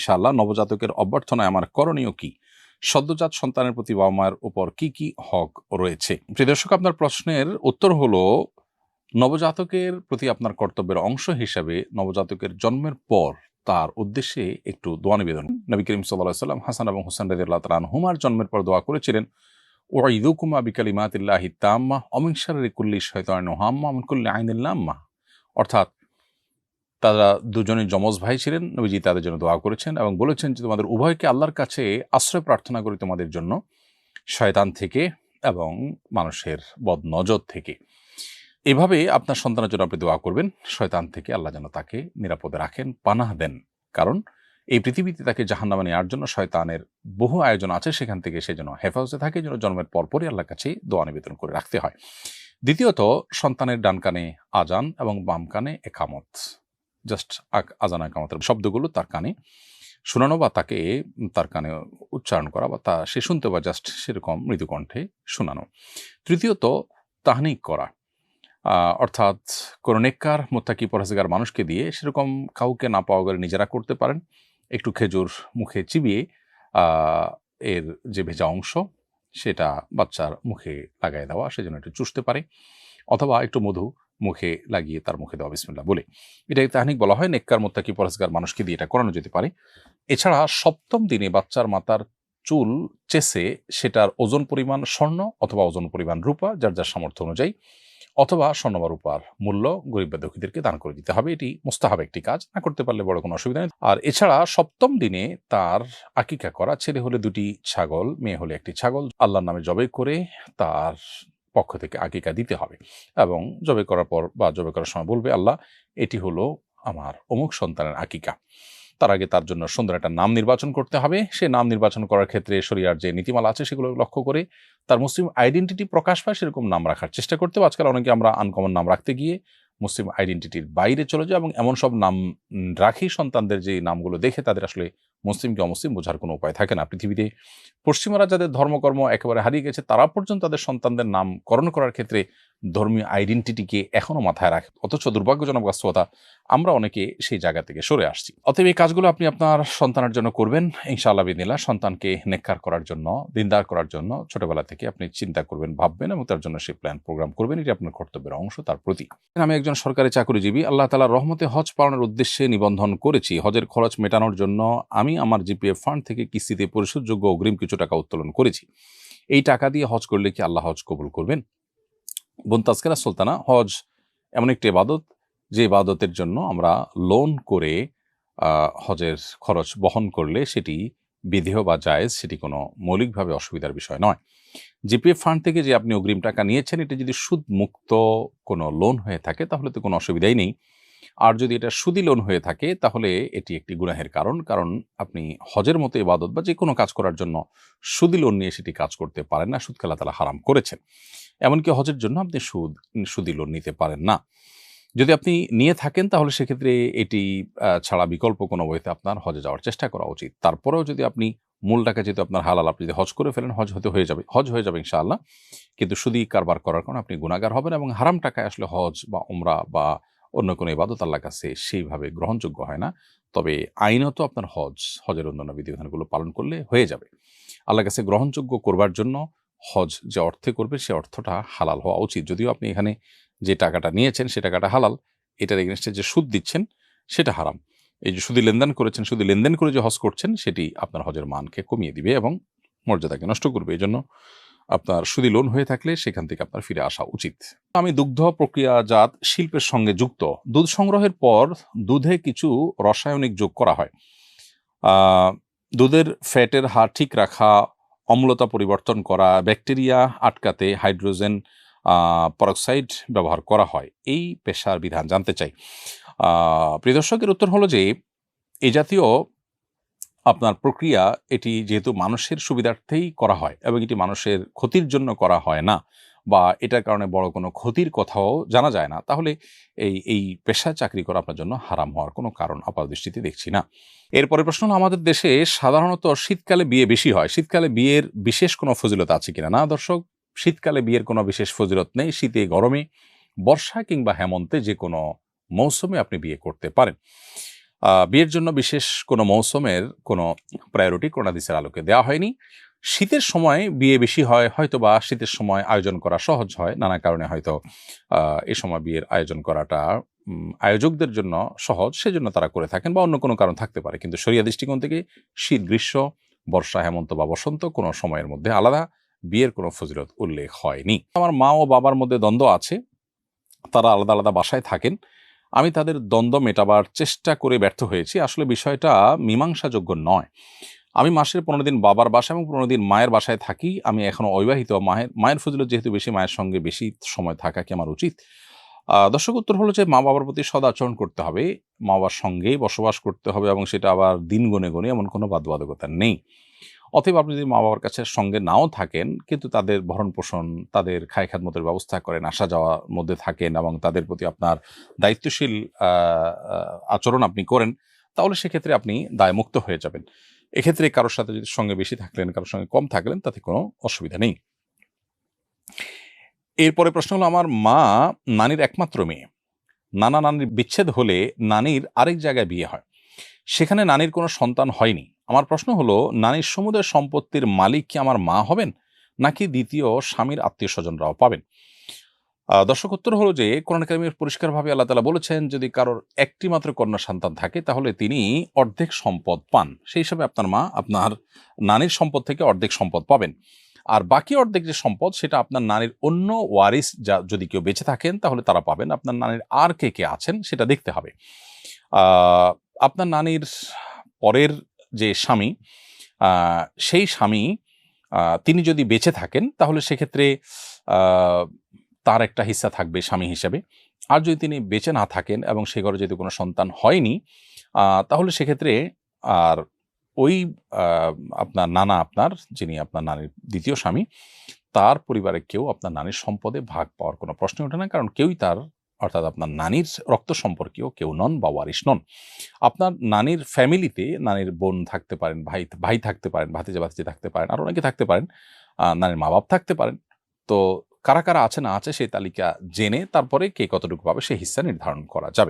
ইনশাআল্লাহ নবজাতকের অভ্যর্থনায় আমার করণীয় কি? সদ্যজাত সন্তানের প্রতি বাবা মায়ের উপর কি কি হক রয়েছে? প্রিয় দর্শক, আপনার প্রশ্নের উত্তর হলো, নবজাতকের প্রতি আপনার কর্তব্যের অংশ হিসাবে নবজাতকের জন্মের পর তার উদ্দেশ্যে একটু দোয়া নিবেদন। নবী করিম সাল্লাল্লাহু আলাইহি ওয়াসাল্লাম হাসান এবং হুসাইন রাদিয়াল্লাহু তাআলা আনহুমার জন্মের পর দোয়া করেছিলেন, ওয়াইদুকুমা বিকালিমাতিল্লাহি তাম্মা ওয়া মিন শাররি কুল্লি শাইতানিন ওয়াহাম্মা ওয়া মিন কুল্লি আইনিন লাম্মা। অর্থাৎ তারা দুজনে যমজ ভাই ছিলেন। নবীজি তাদের জন্য দোয়া করেছেন এবং বলেছেন যে তোমাদের উভয়কে আল্লাহর কাছে আশ্রয় প্রার্থনা করি তোমাদের জন্য শয়তান থেকে এবং মানুষের বদনজর থেকে। এভাবে আপনার সন্তানের জন্য আপনি দোয়া করবেন, শয়তান থেকে আল্লাহ যেন তাকে নিরাপদে রাখেন, পানাহ দেন। কারণ এই পৃথিবীতে তাকে জাহান্নামে নেওয়ার জন্য শয়তানের বহু আয়োজন আছে, সেখান থেকে সে যেন হেফাজতে থাকে, যেন জন্মের পরপরই আল্লাহর কাছে দোয়া নিবেদন করে রাখতে হয়। দ্বিতীয়ত, সন্তানের ডান কানে আজান এবং বাম কানে একামত, জাস্ট আজান একামতের শব্দগুলো তার কানে শোনানো বা তাকে তার কানে উচ্চারণ করা বা তা সে শুনতে বা জাস্ট সেরকম মৃদু কণ্ঠে শোনানো। তৃতীয়ত, তাহনিক করা, অর্থাৎ কোনো নেককার মুত্তাকি পরহেজগার মানুষকে দিয়ে সেরকম কাউকে না পাওয়া গেলে নিজেরা করতে পারেন। একটু খেজুর মুখে চিবিয়ে এর যে ভেজা অংশ সেটা বাচ্চার মুখে লাগাই দেওয়া, সেজন্য একটু চুষতে পারে, অথবা একটু মধু মুখে লাগিয়ে তার মুখে দেওয়া বিসমিল্লাহ বলে। এটাকে তাহনিক বলা হয়। নেককার মুত্তাকি পরহেজগার মানুষকে দিয়ে এটা করানো যেতে পারে। এছাড়া সপ্তম দিনে বাচ্চার মাথার চুল চেসে সেটার ওজন পরিমাণ স্বর্ণ অথবা ওজন পরিমাণ রূপা, যার যার সামর্থ্য অনুযায়ী, অথবা স্বর্ণ বা রূপার মূল্য গরিব বা দুঃখীদেরকে দান করে দিতে হবে। এটি মুস্তাহাব একটি কাজ, না করতে পারলে বড় কোনো অসুবিধা নেই। আর এছাড়া সপ্তম দিনে তার আকিকা করা, ছেলে হলে 2টি ছাগল, মেয়ে হলে 1টি ছাগল আল্লাহর নামে জবাই করে তার পক্ষ থেকে আকিকা দিতে হবে এবং জবাই করার পর বা জবাই করার সময় বলবে, আল্লাহ এটি হলো আমার অমুক সন্তানের আকিকা। তার আগে তার জন্য সুন্দর একটা নাম নির্বাচন করতে হবে। সে নাম নির্বাচন করার ক্ষেত্রে শরিয়ার যে নীতিমালা আছে সেগুলো লক্ষ্য করে তার মুসলিম আইডেন্টিটি প্রকাশ পায় সেরকম নাম রাখার চেষ্টা করতে হবে। আজকাল অনেকে আমরা আনকমন নাম রাখতে গিয়ে মুসলিম আইডেন্টিটির বাইরে চলে যায় এবং এমন সব নাম রাখি সন্তানদের যে নামগুলো দেখে তাদের আসলে মুসলিম কি অমুসলিম বোঝার কোনো উপায় থাকে না। পৃথিবীতে পশ্চিমারা যাদের ধর্মকর্ম একেবারে হারিয়ে গেছে, তারা পর্যন্ত তাদের সন্তানদের নামকরণ করার ক্ষেত্রে ধর্মীয় আইডেন্টিটিকে এখনো মাথায় রাখে। অথচ দুর্ভাগ্যজনক বাস্তবতা, আমরা অনেকে সেই জায়গা থেকে সরে আসছি। অতএব এই কাজগুলো আপনি আপনার সন্তানের জন্য করবেন ইনশাআল্লাহ বিদিনিল্লাহ। সন্তানকে নেককার করার জন্য, দিনদার করার জন্য ছোটবেলা থেকে আপনি চিন্তা করবেন, ভাববেন এবং তার জন্য সেই প্ল্যান প্রোগ্রাম করবেন। এটি আপনার কর্তব্যের অংশ তার প্রতি। আমি একজন সরকারি চাকরিজীবী, আল্লাহ তাআলার রহমতে হজ পালনের উদ্দেশ্যে নিবন্ধন করেছি। হজের খরচ মেটানোর জন্য আমি আমার জিপিএফ ফান্ড থেকে কিস্তিতে পরিশোধযোগ্য অগ্রিম কিছু টাকা উত্তোলন করেছি। এই টাকা দিয়ে হজ করলে কি আল্লাহ হজ কবুল করবেন? বোন তাজকিরা সুলতানা, হজ এমন একটি ইবাদত যে ইবাদতের জন্য আমরা লোন করে হজের খরচ বহন করলে সেটি বিধেয় বা জায়েজ, সেটি কোনো মৌলিকভাবে অসুবিধার বিষয় নয়। জিপিএফ ফান্ড থেকে যে আপনি অগ্রিম টাকা নিয়েছেন, এটি যদি সুদ মুক্ত কোনো লোন হয়ে থাকে তাহলে তো কোনো অসুবিধাই নেই। আর যদি এটা সুদি লোন হয়ে থাকে তাহলে এটি একটি গুনাহের কারণ। কারণ আপনি হজের মতো ইবাদত বা যে কোনো কাজ করার জন্য সুদি লোন নিয়ে সেটি কাজ করতে পারেন না। সুদকে আল্লাহ তাআলা হারাম করেছেন। এমনকি হজের জন্য আপনি সুদি লোন নিতে পারেন না। যদি আপনি নিয়ে থাকেন তাহলে সেক্ষেত্রে এটি ছাড়া বিকল্প কোনো ওয়েতে আপনার হজে যাওয়ার চেষ্টা করা উচিত। তারপরেও যদি আপনি মূল টাকা যেহেতু আপনার হালাল, আপনি যদি হজ করে ফেলেন, হজ হয়ে যাবে ইনশাআল্লাহ। কিন্তু সুদি কারবার করার কারণে আপনি গুনাহগার হবেন এবং হারাম টাকায় আসলে হজ বা উমরা বা অন্য কোনো ইবাদত আল্লাহর কাছে সেইভাবে গ্রহণযোগ্য হয় না। তবে আইনত আপনার হজের অন্যান্য বিধিবিধানগুলো পালন করলে হয়ে যাবে। আল্লাহর কাছে গ্রহণযোগ্য করবার জন্য হজ যে অর্থে করবে সে অর্থটা হালাল হওয়া উচিত। যদিও আপনি এখানে যে টাকাটা নিয়েছেন সে টাকাটা হালাল, এটার এগেনস্টে যে সুদ দিচ্ছেন সেটা হারাম। এই যে সুদী লেনদেন করেছেন, সুদী লেনদেন করে যে হজ করছেন সেটি আপনার হজের মানকে কমিয়ে দিবে এবং মর্যাদাকে নষ্ট করবে। এই জন্য আপনার সুদী লোন হয়ে থাকলে সেখান থেকে আপনার ফিরে আসা উচিত। আমি দুগ্ধ প্রক্রিয়াজাত শিল্পের সঙ্গে যুক্ত। দুধ সংগ্রহের পর দুধে কিছু রাসায়নিক যোগ করা হয়। দুধের ফ্যাটের হার ঠিক রাখা, অম্লতা পরিবর্তন করা, ব্যাকটেরিয়া আটকাতে হাইড্রোজেন পারক্সাইড ব্যবহার করা হয়। এই পেশার বিধান জানতে চাই। প্রিয় দর্শকের উত্তর হলো যে এই জাতীয় আপনার প্রক্রিয়া, এটি যেহেতু মানুষের সুবিধার্থেই করা হয় এবং এটি মানুষের ক্ষতির জন্য করা হয় না বা এটার কারণে বড় কোনো ক্ষতির কথাও জানা যায় না, তাহলে এই পেশায় চাকরি করা আপনার জন্য হারাম হওয়ার কোনো কারণ আপাতদৃষ্টিতে দেখছি না। এরপরে প্রশ্ন হলো, আমাদের দেশে সাধারণত শীতকালে বিয়ে বেশি হয়। শীতকালে বিয়ের বিশেষ কোনো ফজিলত আছে কিনা? না দর্শক, শীতকালে বিয়ের কোনো বিশেষ ফজিলত নেই। শীতে, গরমে, বর্ষা কিংবা হেমন্তে যে কোনো মৌসুমে আপনি বিয়ে করতে পারেন। বিয়ের জন্য বিশেষ কোনো মৌসুমের কোনো প্রায়োরিটি কোরআন হাদিসের আলোকে দেওয়া হয়নি। শীতের সময় বিয়ে বেশি হয়, হয়তো বা শীতের সময় আয়োজন করা সহজ হয়, নানা কারণে হয়তো এ সময় বিয়ের আয়োজন করাটা আয়োজকদের জন্য সহজ, সেজন্য তারা করে থাকেন, বা অন্য কোনো কারণ থাকতে পারে। কিন্তু শরিয়া দৃষ্টিকোণ থেকে শীত, গ্রীষ্ম, বর্ষা, হেমন্ত বা বসন্ত কোনো সময়ের মধ্যে আলাদা বিয়ের কোনো ফজিলত উল্লেখ হয়নি। আমার মা ও বাবার মধ্যে দ্বন্দ্ব আছে, তারা আলাদা আলাদা বাসায় থাকেন। আমি তাদের দ্বন্দ্ব মেটাবার চেষ্টা করে ব্যর্থ হয়েছি। আসলে বিষয়টা মীমাংসাযোগ্য নয়। আমি মাসের 15 দিন বাবার বাসায় এবং 15 দিন মায়ের বাসায় থাকি। আমি এখনো অবিবাহিত। মায়ের ফজিলত যেহেতু বেশি, মায়ের সঙ্গে বেশি সময় থাকা কি আমার উচিত? দর্শক, উত্তর হলো যে মা-বাবার প্রতি সদাচরণ করতে হবে। মা-বাবার সঙ্গেই বসবাস করতে হবে এবং সেটা আবার দিন গুনে, গুনে, এমন কোনো বাধ্যবাধকতা নেই। অতএব আপনি যদি মা-বাবার কাছে সঙ্গে নাও থাকেন, কিন্তু তাদের ভরণ-পোষণ, তাদের খায়-খাদমতের ব্যবস্থা করেন, আসা-যাওয়ার মধ্যে থাকেন এবং তাদের প্রতি আপনার দায়িত্বশীল আ আ আচরণ আপনি করেন, তাহলে সেক্ষেত্রে আপনি দায়মুক্ত হয়ে যাবেন। এক্ষেত্রে কারো সাথে যদি সঙ্গে বেশি থাকলেন, কারো সঙ্গে কম থাকলেন, তাতে কোনো অসুবিধা নেই। এরপরে প্রশ্ন হলো, আমার মা নানির একমাত্র মেয়ে। নানা-নানির বিচ্ছেদ হলে নানির আরেক জায়গায় বিয়ে হয়। সেখানে নানির কোনো সন্তান হয়নি। আমার প্রশ্ন হলো, নানির সমুদয় সম্পত্তির মালিক কি আমার মা হবেন? নাকি দ্বিতীয় স্বামীর আত্মীয়স্বজনরাও পাবেন? দর্শক, উত্তর হলো যে কোরআন কারিমে পরিষ্কারভাবে আল্লাহ তাআলা বলেছেন, যদি কারোর একটি মাত্র কন্যা সন্তান থাকে তাহলে তিনি অর্ধেক সম্পদ পান। সেই হিসাবে আপনার মা আপনার নানির সম্পদ থেকে অর্ধেক সম্পদ পাবেন। আর বাকি অর্ধেক যে সম্পদ, সেটা আপনার নানির অন্য ওয়ারিস যদি কেউ বেঁচে থাকেন তাহলে তারা পাবেন। আপনার নানির আর কে কে আছেন সেটা দেখতে হবে। আপনার নানির পরের যে স্বামী, সেই স্বামী তিনি যদি বেঁচে থাকেন তাহলে সেক্ষেত্রে তার একটা হিস্সা থাকবে স্বামী হিসেবে। আর যদি তিনি বেঁচে না থাকেন এবং সে ঘরে যদি কোনো সন্তান হয়নি, তাহলে সেক্ষেত্রে আর ওই আ আপনার নানা, আপনার যিনি আপনার নানির দ্বিতীয় স্বামী, তার পরিবারের কেউ আপনার নানির সম্পদে ভাগ পাওয়ার কোনো প্রশ্নই ওঠে না। কারণ কেউই তার, অর্থাৎ আপনার নানির রক্ত সম্পর্কীয় কেউ নন বা ওয়ারিশ নন। আপনার নানির ফ্যামিলিতে নানির বোন থাকতে পারেন, ভাই থাকতে পারেন, ভাতিজা-ভাতিজি থাকতে পারেন, আরো অনেকে থাকতে পারেন। নানির মা-বাপ থাকতে পারেন। তো কারা, কারা আছে না আছে সেই তালিকা জেনে তারপরে কে কতটুকু পাবে সেই হিস্সা নির্ধারণ করা যাবে।